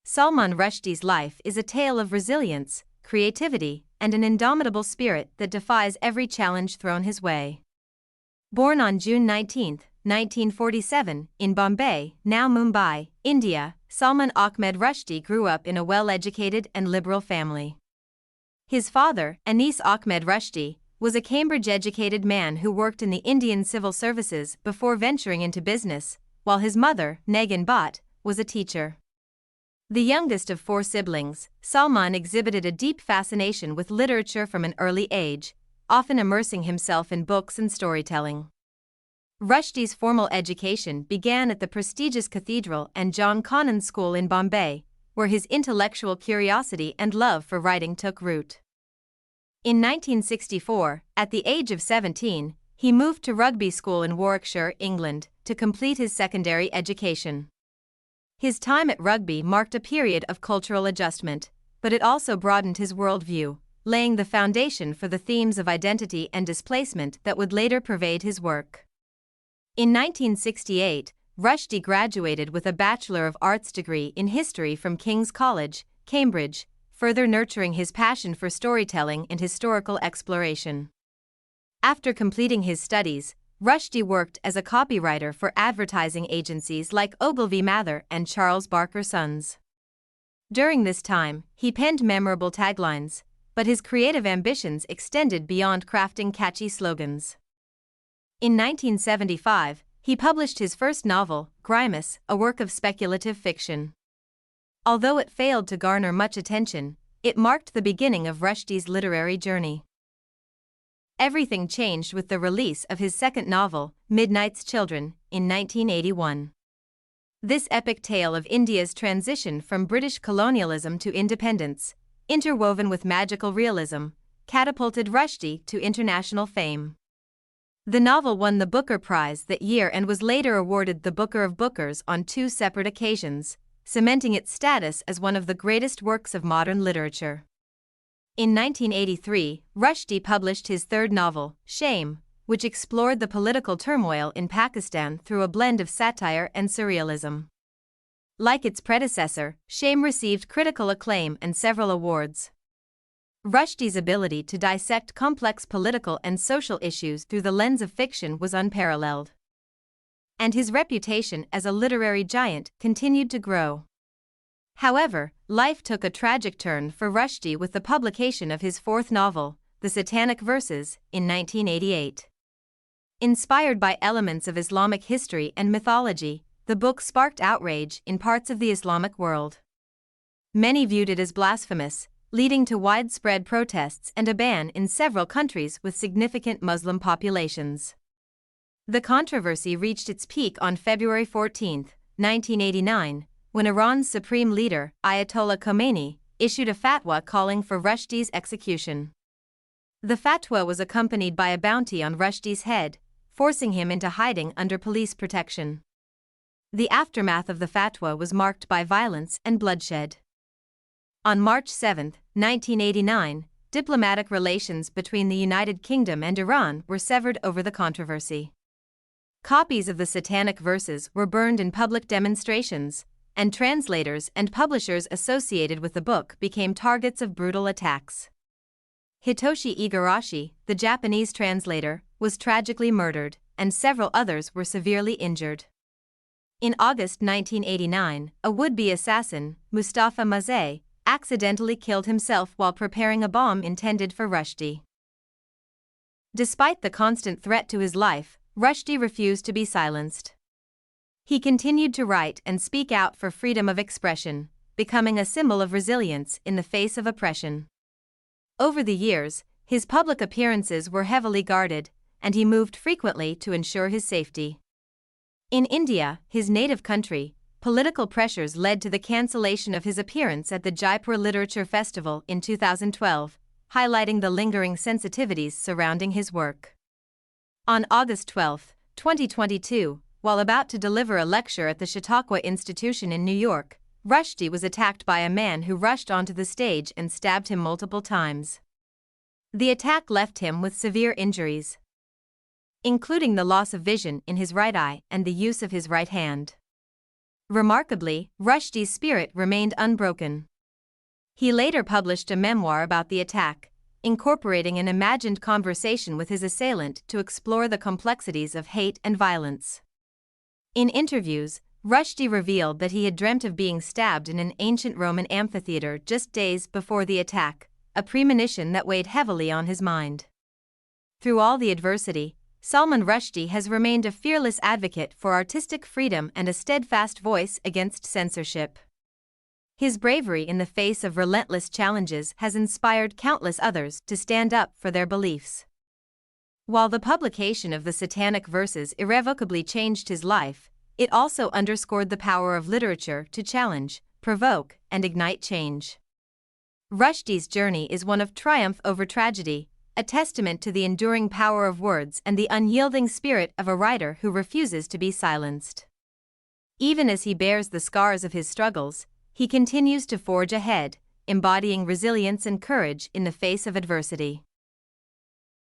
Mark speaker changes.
Speaker 1: Salman Rushdie's life is a tale of resilience, creativity, and an indomitable spirit that defies every challenge thrown his way. Born on June 19, 1947, in Bombay, now Mumbai, India, Salman Ahmed Rushdie grew up in a well-educated and liberal family. His father, Anis Ahmed Rushdie, was a Cambridge-educated man who worked in the Indian civil services before venturing into business, while his mother, Negan Bhatt, was a teacher. The youngest of four siblings, Salman exhibited a deep fascination with literature from an early age, often immersing himself in books and storytelling. Rushdie's formal education began at the prestigious Cathedral and John Connon School in Bombay, where his intellectual curiosity and love for writing took root. In 1964, at the age of 17, he moved to Rugby School in Warwickshire, England, to complete his secondary education. His time at Rugby marked a period of cultural adjustment, but it also broadened his worldview, laying the foundation for the themes of identity and displacement that would later pervade his work. In 1968, Rushdie graduated with a Bachelor of Arts degree in history from King's College, Cambridge, further nurturing his passion for storytelling and historical exploration. After completing his studies, Rushdie worked as a copywriter for advertising agencies like Ogilvy Mather and Charles Barker Sons. During this time, he penned memorable taglines, but his creative ambitions extended beyond crafting catchy slogans. In 1975, he published his first novel, Grimace, a work of speculative fiction. Although it failed to garner much attention, it marked the beginning of Rushdie's literary journey. Everything changed with the release of his second novel, Midnight's Children, in 1981. This epic tale of India's transition from British colonialism to independence, interwoven with magical realism, catapulted Rushdie to international fame. The novel won the Booker Prize that year and was later awarded the Booker of Bookers on two separate occasions, cementing its status as one of the greatest works of modern literature. In 1983, Rushdie published his third novel, Shame, which explored the political turmoil in Pakistan through a blend of satire and surrealism. Like its predecessor, Shame received critical acclaim and several awards. Rushdie's ability to dissect complex political and social issues through the lens of fiction was unparalleled. And his reputation as a literary giant continued to grow. However, life took a tragic turn for Rushdie with the publication of his fourth novel, The Satanic Verses, in 1988. Inspired by elements of Islamic history and mythology, the book sparked outrage in parts of the Islamic world. Many viewed it as blasphemous, leading to widespread protests and a ban in several countries with significant Muslim populations. The controversy reached its peak on February 14, 1989, when Iran's supreme leader, Ayatollah Khomeini, issued a fatwa calling for Rushdie's execution. The fatwa was accompanied by a bounty on Rushdie's head, forcing him into hiding under police protection. The aftermath of the fatwa was marked by violence and bloodshed. On March 7, 1989, diplomatic relations between the United Kingdom and Iran were severed over the controversy. Copies of the Satanic Verses were burned in public demonstrations, and translators and publishers associated with the book became targets of brutal attacks. Hitoshi Igarashi, the Japanese translator, was tragically murdered, and several others were severely injured. In August 1989, a would-be assassin, Mustafa Mazay, accidentally killed himself while preparing a bomb intended for Rushdie. Despite the constant threat to his life, Rushdie refused to be silenced. He continued to write and speak out for freedom of expression, becoming a symbol of resilience in the face of oppression. Over the years, his public appearances were heavily guarded, and he moved frequently to ensure his safety. In India, his native country, political pressures led to the cancellation of his appearance at the Jaipur Literature Festival in 2012, highlighting the lingering sensitivities surrounding his work. On August 12, 2022, while about to deliver a lecture at the Chautauqua Institution in New York, Rushdie was attacked by a man who rushed onto the stage and stabbed him multiple times. The attack left him with severe injuries, including the loss of vision in his right eye and the use of his right hand. Remarkably, Rushdie's spirit remained unbroken. He later published a memoir about the attack, incorporating an imagined conversation with his assailant to explore the complexities of hate and violence. In interviews, Rushdie revealed that he had dreamt of being stabbed in an ancient Roman amphitheater just days before the attack, a premonition that weighed heavily on his mind. Through all the adversity, Salman Rushdie has remained a fearless advocate for artistic freedom and a steadfast voice against censorship. His bravery in the face of relentless challenges has inspired countless others to stand up for their beliefs. While the publication of the Satanic Verses irrevocably changed his life, it also underscored the power of literature to challenge, provoke, and ignite change. Rushdie's journey is one of triumph over tragedy, a testament to the enduring power of words and the unyielding spirit of a writer who refuses to be silenced. Even as he bears the scars of his struggles, he continues to forge ahead, embodying resilience and courage in the face of adversity.